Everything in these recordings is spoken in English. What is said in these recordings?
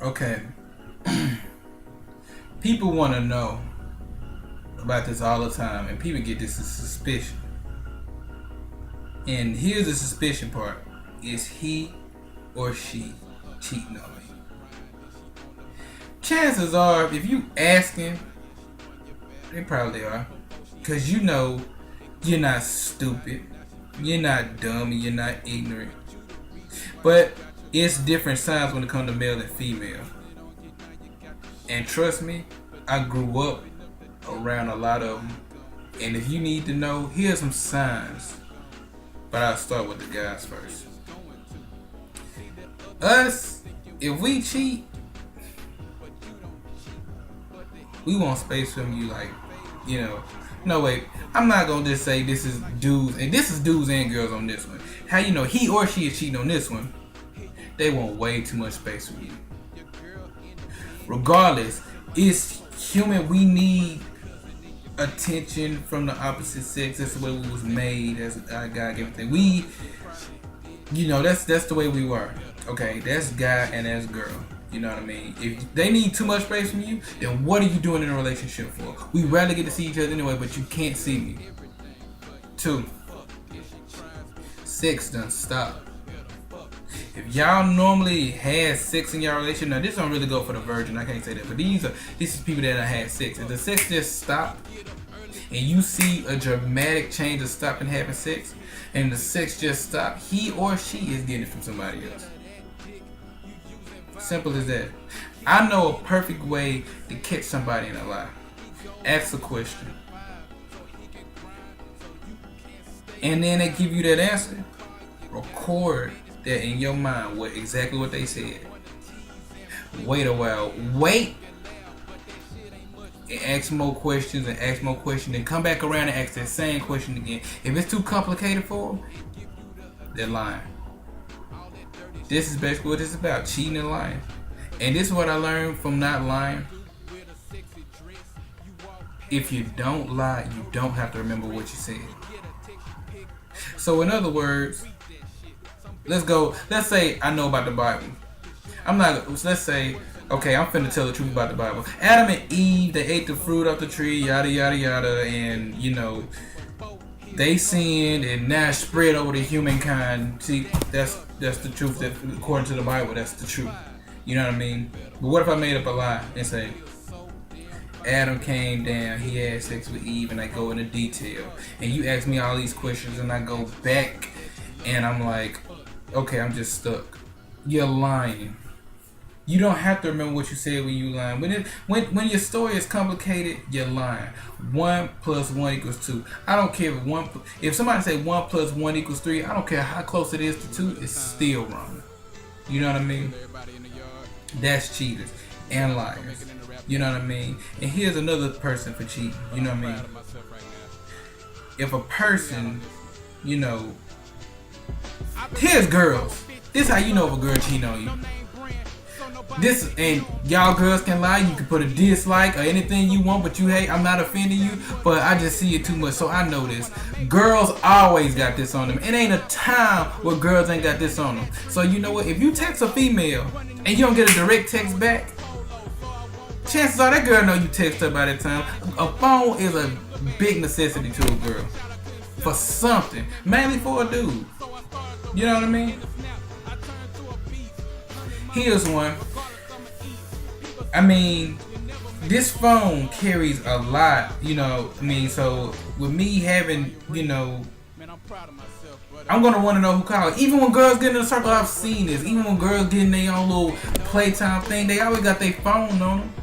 Okay. People want to know about this all the time, and people get this suspicion. And here's the suspicion part: is he or she cheating on me? Chances are, if you asking, they probably are, because you know you're not stupid, you're not dumb, and you're not ignorant. But it's different signs when it comes to male and female. And trust me, I grew up around a lot of them. And if you need to know, here's some signs. But I'll start with the guys first. Us, if we cheat, we want space from you, like, you know. No, wait, I'm not gonna just say this is dudes, and this is dudes and girls on this one. How you know he or she is cheating on this one? They want way too much space from you. Regardless, it's human. We need attention from the opposite sex. That's the way we was made as a God-given thing. We, that's the way we were. Okay, that's guy and that's girl. You know what I mean? If they need too much space from you, then what are you doing in a relationship for? We rarely get to see each other anyway, but you can't see me. 2, sex done stop. If y'all normally had sex in your relationship, now this don't really go for the virgin, I can't say that, but this is people that done had sex. If the sex just stopped and you see a dramatic change of stopping having sex, and the sex just stopped, he or she is getting it from somebody else. Simple as that. I know a perfect way to catch somebody in a lie. Ask a question, and then they give you that answer. Record that in your mind, exactly what they said. Wait a while. Wait. And ask more questions and ask more questions. And come back around and ask that same question again. If it's too complicated for them, they're lying. This is basically what it's about. Cheating and lying. And this is what I learned from not lying. If you don't lie, you don't have to remember what you said. So in other words, let's say I know about the Bible. Let's say, okay, I'm finna tell the truth about the Bible. Adam and Eve, they ate the fruit off the tree, yada yada yada, and they sinned, and now it's spread over to humankind. See, that's the truth. That according to the Bible, that's the truth. You know what I mean? But what if I made up a lie and say Adam came down, he had sex with Eve, and I go into detail, and you ask me all these questions, and I go back, and I'm like, okay, I'm just stuck. You're lying. You don't have to remember what you said when you lying. When your story is complicated, you're lying. 1 + 1 = 2. I don't care if somebody say 1 + 1 = 3. I don't care how close it is to 2. It's still wrong. You know what I mean? That's cheaters and liars. You know what I mean? And here's another person for cheating. You know what I mean? If a person, here's girls. This is how you know if a girl cheating on you. This, and y'all girls can lie. You can put a dislike or anything you want, but you hate. I'm not offending you, but I just see it too much, so I know this. Girls always got this on them. It ain't a time where girls ain't got this on them. So you know what? If you text a female and you don't get a direct text back, chances are that girl know you text her by that time. A phone is a big necessity to a girl for something, mainly for a dude. You know what I mean? Here's one. I mean, this phone carries a lot, so with me having, I'm gonna want to know who called. Even when girls get in the circle, I've seen this. Even when girls get in their own little playtime thing, they always got their phone on them,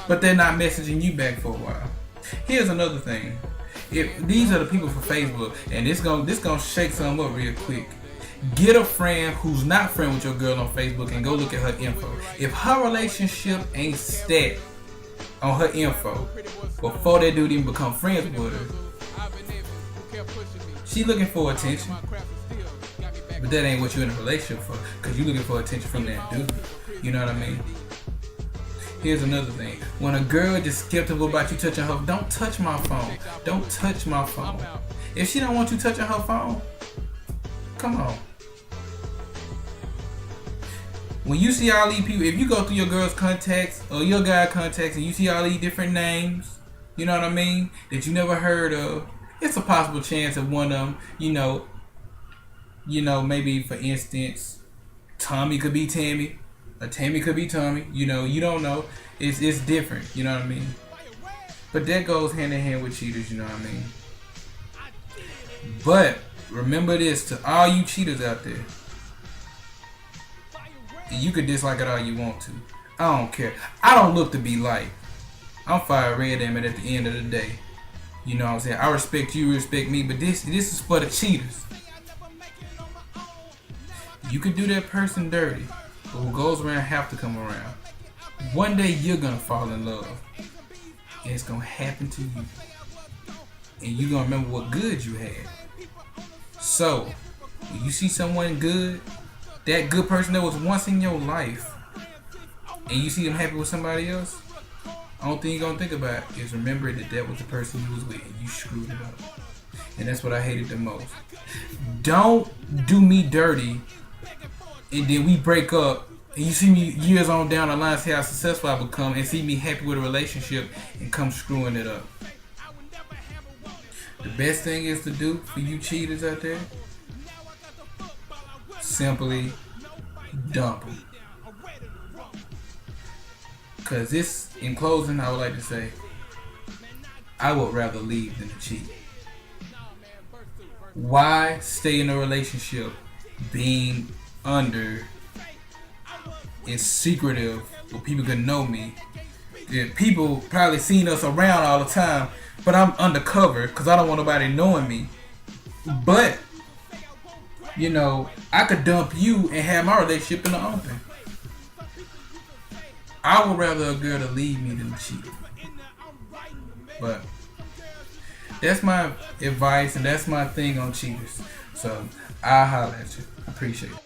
but they're not messaging you back for a while. Here's another thing. If these are the people for Facebook, and this gonna shake something up real quick. Get a friend who's not friend with your girl on Facebook and go look at her info. If her relationship ain't stat on her info before that dude even become friends with her, she looking for attention. But that ain't what you're in a relationship for, because you're looking for attention from that dude. You know what I mean? Here's another thing. When a girl is skeptical about you touching her, don't touch my phone. Don't touch my phone. If she don't want you touching her phone, come on. when you see all these people, if you go through your girl's contacts or your guy contacts and you see all these different names, you know what I mean, that you never heard of, it's a possible chance of one of them, maybe for instance, Tommy could be Tammy, or Tammy could be Tommy. You don't know. It's different. You know what I mean? But that goes hand in hand with cheaters. You know what I mean? But remember this, to all you cheaters out there, and you could dislike it all you want to. I don't care. I don't look to be liked. I'm Fiyared, damn it, at the end of the day. You know what I'm saying? I respect you, respect me, but this is for the cheaters. You could do that person dirty, but what goes around have to come around. One day you're gonna fall in love, and it's gonna happen to you, and you're gonna remember what good you had. So, when you see someone good, that good person that was once in your life, and you see them happy with somebody else, only thing you're gonna think about is remember that was the person you was with and you screwed it up. And that's what I hated the most. Don't do me dirty and then we break up and you see me years on down the line, see how successful I become, and see me happy with a relationship and come screwing it up. The best thing is to do for you cheaters out there, simply dump them. Because this, in closing, I would like to say, I would rather leave than to cheat. Why stay in a relationship being under and secretive where people can know me? Yeah, people probably seen us around all the time, but I'm undercover because I don't want nobody knowing me. But, I could dump you and have my relationship in the open. I would rather a girl to leave me than cheat. But that's my advice and that's my thing on cheaters. So I'll holler at you. I appreciate it.